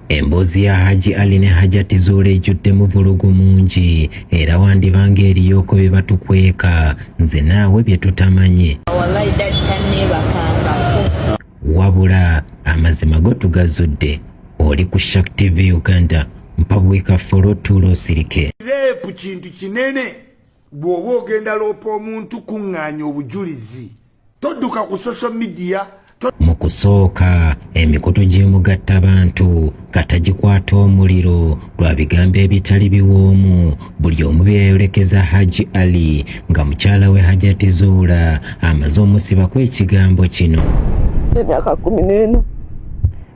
Emboozi ya Hajji Ali ne Hajjat Zula ejjudde mu bulugu mungi era wandibanga eriyoko bye batukweka nze naawe bye tutamanye. Wabula amazima go tugazudde. Oli ku Shark TV Uganda mpabwika folotulo sirike. Lepu kintu kinene bw'oba ogenda loopa omuntu kuŋŋaanya obujulizi todduka ku social media. Mu kusooka emikutu gy'emugatta bantu katagikwata omuliro lwa bigambo ebitali biwoomu buli omu bye yayolekeza Hajji Ali nga mukyala we Hajjat Zula amaze omusibako ekigambo kino.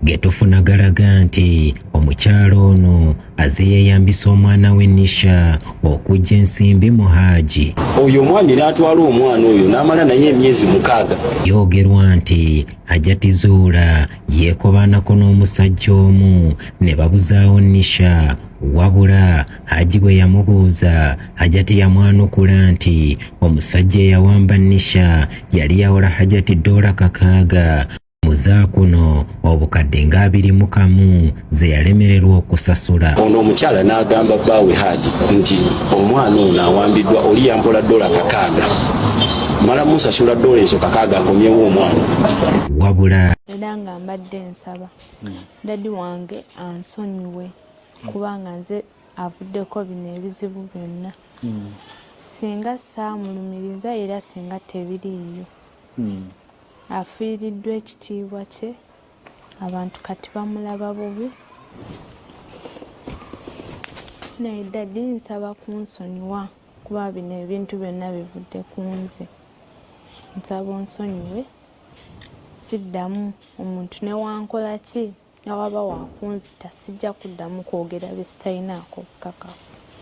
Getufuna galaga nti omukyalo ono aze yeeyambisa omwana we Nisha okujja ensimbi mu Hajji. Oyo omwami n'atwala omwana oyo n'amala naye emyezi 6. Yogerwa nti Hajjat Zula yeekobaanako n'omusajja omu ne babuzaawo Nisha. Wabula Hajji bwe yamubuuza Hajjat yamwanukula nti omusajja eyawamba Nisha yali yawola Hajjat $600 muza kuno obukadde nga 21 ze yalemererwa okusasula. Ono omukyala n'agamba bbaawe Hajji nti omwana ono awambiddwa oli yampola $600 mala musasula $6 ezo $600 akomyewo omwana. Wabula era nga mbadde nsaba dadi wange ansonyiwe kubanga nze avuddeko bino ebizibu byonna. Singa saamulumiriza era singa tebiriiyo afiiriddwa ekitiibwa kye abantu kati bamulaba bubi. Naye dadi nsaba kunsonyiwa kuba bino ebintu byonna bivudde ku nze. Nsaba onsonyiwe siddamu omuntu newankola ki nawaba wakunzita sijja kuddamu kwogera bye sitalinaako bukakafu.